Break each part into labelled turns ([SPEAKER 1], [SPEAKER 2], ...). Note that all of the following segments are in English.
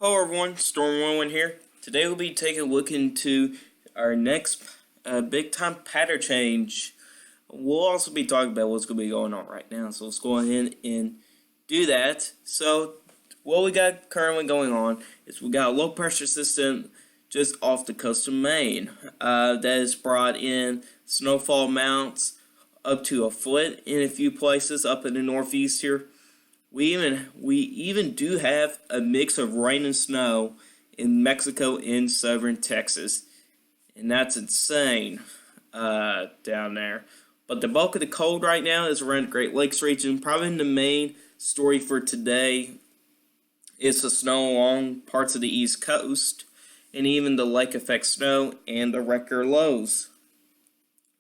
[SPEAKER 1] Hello everyone, Storm11 here. Today we'll be taking a look into our next big time pattern change. We'll also be talking about what's going to be going on right now, so let's go ahead and do that. So what we got currently going on is we got a low pressure system just off the coast of Maine that has brought in snowfall amounts up to a foot in a few places up in the northeast here. We even do have a mix of rain and snow in Mexico and southern Texas, and that's insane down there. But the bulk of the cold right now is around the Great Lakes region. Probably the main story for today is the snow along parts of the East Coast, and even the lake effect snow and the record lows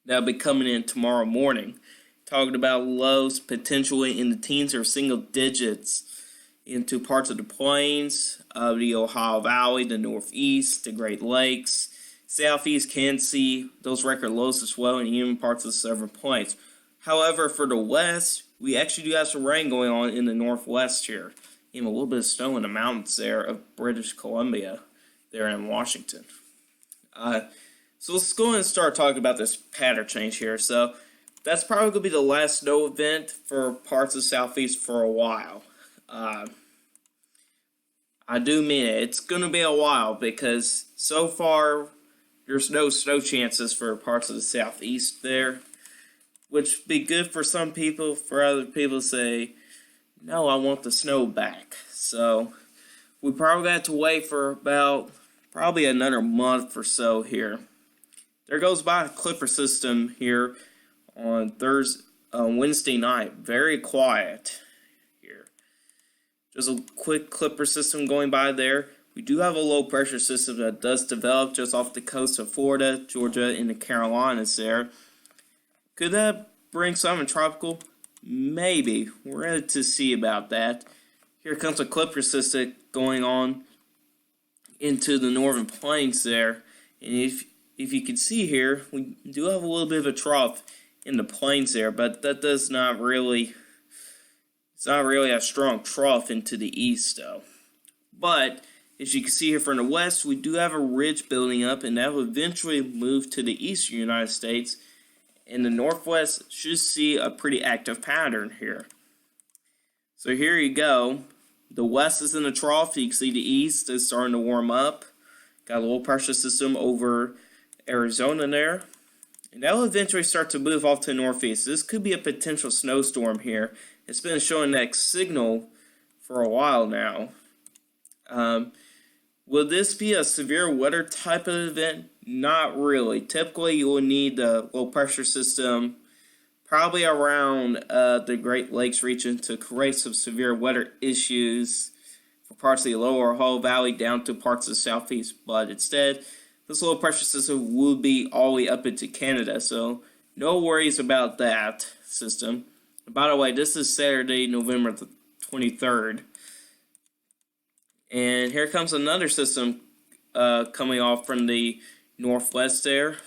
[SPEAKER 1] that'll be coming in tomorrow morning. Talking about lows potentially in the teens or single digits into parts of the plains, the Ohio Valley, the Northeast, the Great Lakes. Southeast can see those record lows as well, and even parts of the Southern Plains. However, for the West, we actually do have some rain going on in the Northwest here. Even a little bit of snow in the mountains there of British Columbia, there in Washington. So let's go ahead and start talking about this pattern change here. So that's probably going to be the last snow event for parts of the Southeast for a while. I do mean it. It's going to be a while because so far there's no snow chances for parts of the Southeast there, which would be good for some people. For other people say, no, I want the snow back. So we probably have to wait for about probably another month or so here. There goes by a Clipper system here on Wednesday night. Very quiet here. Just a quick Clipper system going by there. We do have a low pressure system that does develop just off the coast of Florida, Georgia, and the Carolinas there. Could that bring something tropical? Maybe. We're ready to see about that. Here comes a Clipper system going on into the northern plains there. And if you can see here, we do have a little bit of a trough in the plains there, but that does not really, it's not really a strong trough into the east though. But as you can see here from the west, we do have a ridge building up, and that will eventually move to the eastern United States, and the northwest should see a pretty active pattern here. So here you go. The west is in the trough. You can see the east is starting to warm up. Got a low pressure system over Arizona there. And that will eventually start to move off to the northeast. This could be a potential snowstorm here. It's been showing that signal for a while now. Will this be a severe weather type of event? Not really. Typically, you will need the low pressure system probably around the Great Lakes region to create some severe weather issues for parts of the lower Ohio Valley down to parts of the southeast. But instead, this low pressure system will be all the way up into Canada, so no worries about that system. By the way, this is Saturday, November 23rd. And here comes another system coming off from the northwest there.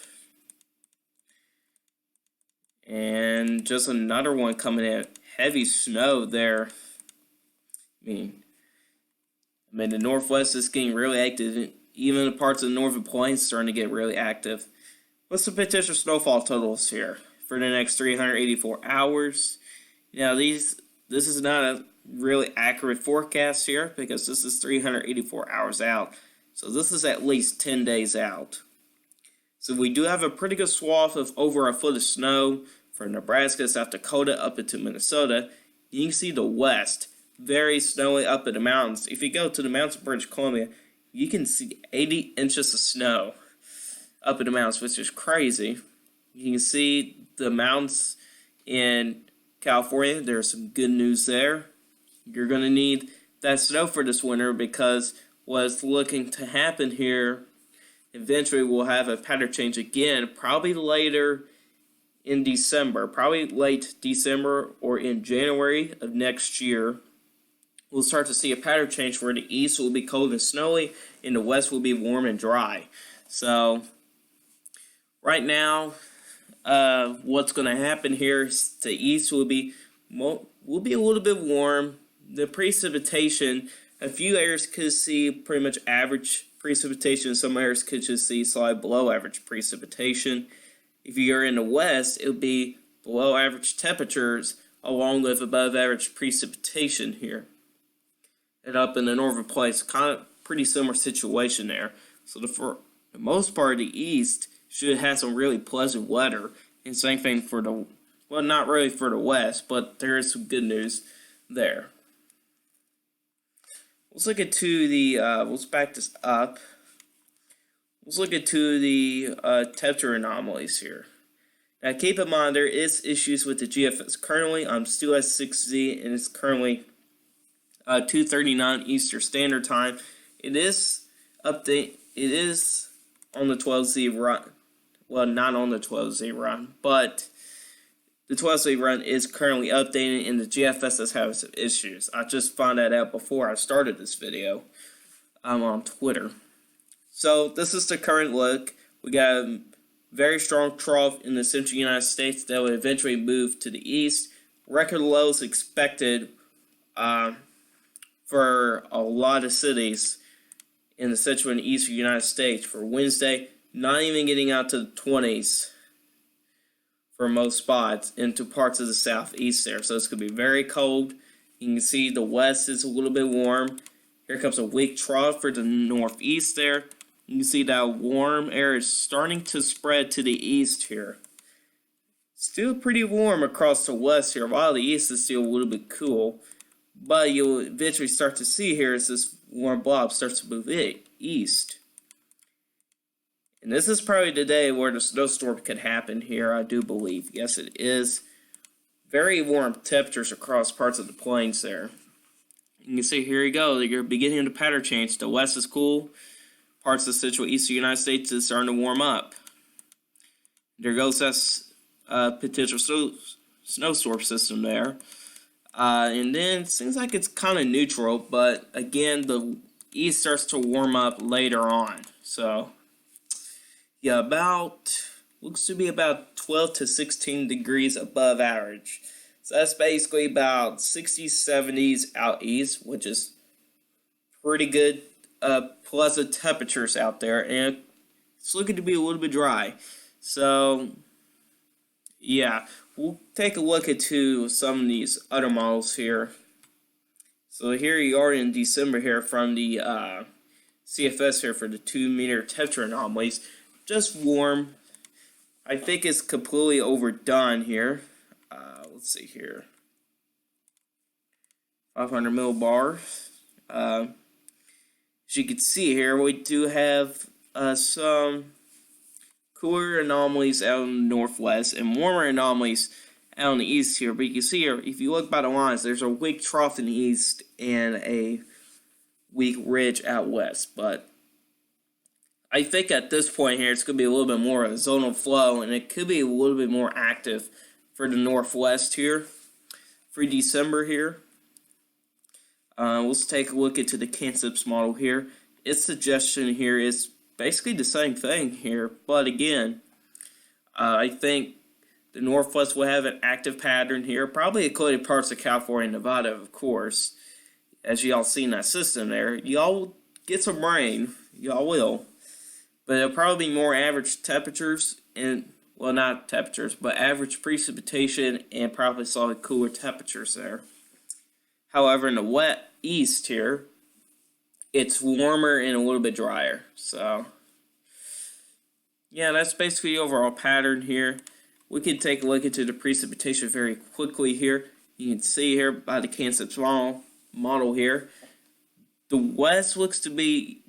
[SPEAKER 1] And just another one coming in. Heavy snow there. I mean, the northwest is getting really active. Even the parts of the northern plains starting to get really active. What's the potential snowfall totals here for the next 384 hours? Now, this is not a really accurate forecast here because this is 384 hours out. So this is at least 10 days out. So we do have a pretty good swath of over a foot of snow from Nebraska, South Dakota, up into Minnesota. You can see the west, very snowy up in the mountains. If you go to the mountains of British Columbia, you can see 80 inches of snow up in the mountains, which is crazy. You can see the mountains in California. There's some good news there. You're going to need that snow for this winter because what's looking to happen here, eventually we'll have a pattern change again, probably later in December, probably late December or in January of next year. We'll start to see a pattern change where the east will be cold and snowy and the west will be warm and dry. So right now, what's going to happen here is the east will be a little bit warm. The precipitation a few areas could see pretty much average precipitation. Some areas could just see slightly below average precipitation. If you're in the west, it would be below average temperatures along with above average precipitation here. And up in the northern plains, kind of pretty similar situation there. So for the most part of the east should have some really pleasant weather. And same thing for the, well, not really for the west, but there is some good news there. Let's look into the, let's back this up. Let's look into the temperature anomalies here. Now keep in mind there is issues with the GFS. Currently I'm still at 6Z and it's currently 2:39 Eastern Standard Time. It is on the 12Z run. Well, not on the 12Z run, but the 12Z run is currently updating and the GFS is having some issues. I just found that out before I started this video on Twitter. So this is the current look. We got a very strong trough in the central United States that will eventually move to the east. Record lows expected for a lot of cities in the central and eastern United States for Wednesday, not even getting out to the 20s for most spots into parts of the southeast there. So it's going to be very cold. You can see the west is a little bit warm. Here comes a weak trough for the northeast there. You can see that warm air is starting to spread to the east here. Still pretty warm across the west here, while the east is still a little bit cool. But you'll eventually start to see here as this warm blob starts to move east. And this is probably the day where the snowstorm could happen here, I do believe. Yes, it is. Very warm temperatures across parts of the plains there. You can see here you go, you're beginning the pattern change. The west is cool. Parts of the central eastern United States is starting to warm up. There goes that potential snowstorm system there. And then it seems like it's kind of neutral, but again, the east starts to warm up later on. So, yeah, looks to be about 12 to 16 degrees above average. So that's basically about 60s, 70s out east, which is pretty good, pleasant temperatures out there. And it's looking to be a little bit dry. So, yeah, we'll take a look into some of these other models here. So here you are in December here from the CFS here for the 2-meter temperature anomalies. Just warm. I think it's completely overdone here. Let's see here. 500 millibars. As you can see here, we do have some cooler anomalies out in the northwest and warmer anomalies out in the east here. But you can see here, if you look by the lines, there's a weak trough in the east and a weak ridge out west. But I think at this point here, it's going to be a little bit more of a zonal flow, and it could be a little bit more active for the northwest here for December here. Let's take a look into the CANCIPS model here. Its suggestion here is basically the same thing here, but again, I think the northwest will have an active pattern here, probably including parts of California and Nevada, of course. As y'all seen that system there, y'all will get some rain, y'all will. But it'll probably be more average temperatures and, well, not temperatures, but average precipitation and probably slightly cooler temperatures there. However, in the wet east here, it's warmer and a little bit drier. So, yeah, that's basically the overall pattern here. We can take a look into the precipitation very quickly here. You can see here by the CANCIPS model here. The west looks to be,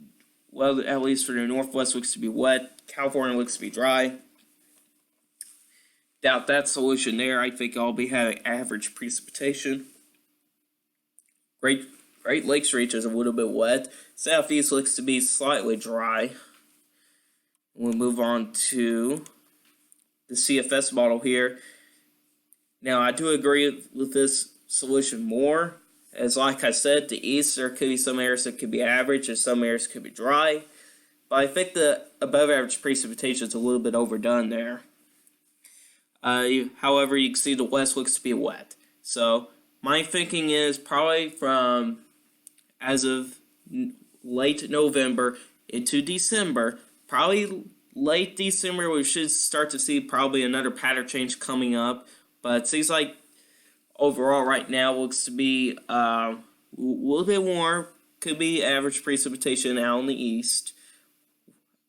[SPEAKER 1] well, at least for the northwest, looks to be wet. California looks to be dry. Doubt that solution there. I think I'll be having average precipitation. Great Lakes reach is a little bit wet. Southeast looks to be slightly dry. We'll move on to the CFS model here. Now, I do agree with this solution more. As like I said, the east, there could be some areas that could be average and some areas could be dry. But I think the above average precipitation is a little bit overdone there. However, you can see the west looks to be wet. So my thinking is probably from as of late November into December. Probably late December, we should start to see probably another pattern change coming up. But it seems like overall right now looks to be a little bit warm. Could be average precipitation out in the east,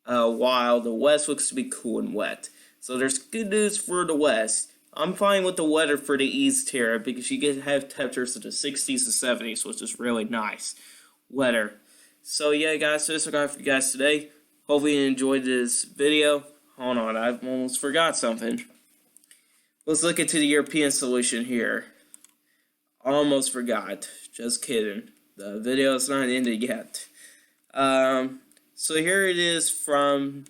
[SPEAKER 1] while the west looks to be cool and wet. So there's good news for the west. I'm fine with the weather for the east here because you get to have temperatures in the 60s and 70s, which is really nice weather. So yeah, guys, this is what I got for you guys today. Hopefully you enjoyed this video. Hold on, I almost forgot something. Let's look into the European solution here. Almost forgot. Just kidding. The video is not ended yet. So here it is from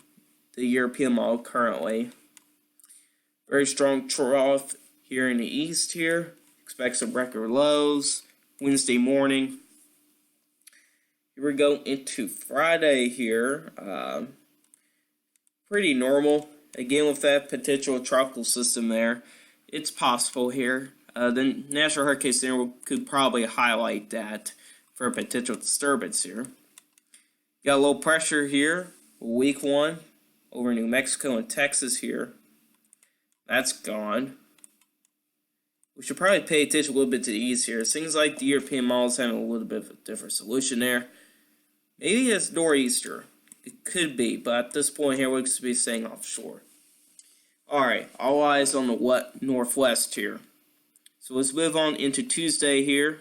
[SPEAKER 1] the European model currently. Very strong trough here in the east here. Expect some record lows Wednesday morning. Here we go into Friday here. Pretty normal. Again, with that potential tropical system there, it's possible here. The National Hurricane Center could probably highlight that for a potential disturbance here. Got low pressure here, week 1, over New Mexico and Texas here. That's gone. We should probably pay attention a little bit to the east here. It seems like the European model is having a little bit of a different solution there. Maybe it's nor'easter. It could be, but at this point here, it looks to be staying offshore. Alright, all eyes on the northwest here. So let's move on into Tuesday here.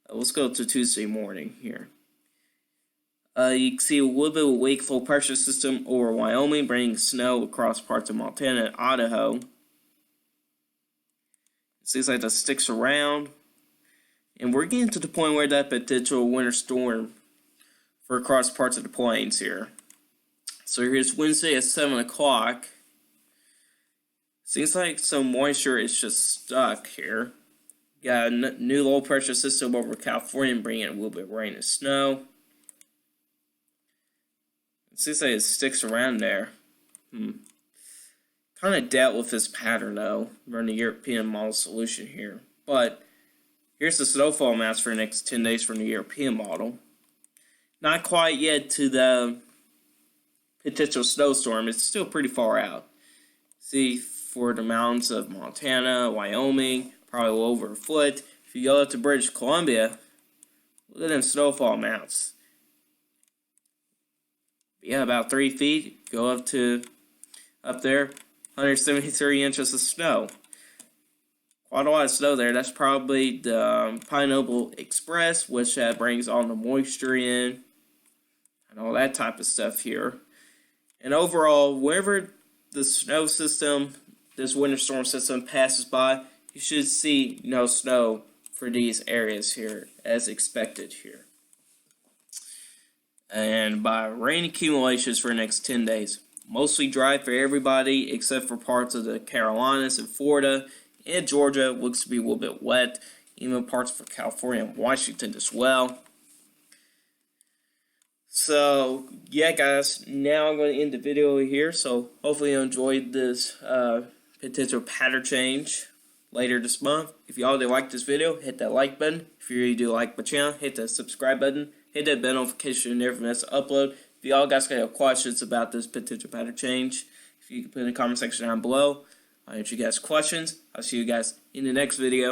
[SPEAKER 1] Let's go to Tuesday morning here. You can see a little bit of a weak low pressure system over Wyoming, bringing snow across parts of Montana and Idaho. It seems like that sticks around. And we're getting to the point where that potential winter storm for across parts of the plains here. So here's Wednesday at 7 o'clock. Seems like some moisture is just stuck here. Got a new low pressure system over California, bringing a little bit of rain and snow. It seems like it sticks around there. Kind of dealt with this pattern though, running the European model solution here. But here's the snowfall maps for the next 10 days from the European model. Not quite yet to the potential snowstorm. It's still pretty far out. See, for the mountains of Montana, Wyoming, probably over a foot. If you go up to British Columbia, look at them snowfall mounts. Yeah, about 3 feet. Go up there, 173 inches of snow. Quite a lot of snow there. That's probably the Pineapple Express, which brings all the moisture in and all that type of stuff here. And overall, wherever the snow system, this winter storm system passes by, you should see no snow for these areas here as expected here. And by rain accumulations for the next 10 days, mostly dry for everybody except for parts of the Carolinas and Florida, and Georgia looks to be a little bit wet, even parts of California and Washington as well. So, yeah guys, now I'm going to end the video here, so hopefully you enjoyed this potential pattern change later this month. If y'all did like this video, hit that like button. If you really do like my channel, hit that subscribe button. Hit that bell notification there for the next upload. If y'all guys got any questions about this potential pattern change, if you can put in the comment section down below. I'll answer you guys questions. I'll see you guys in the next video.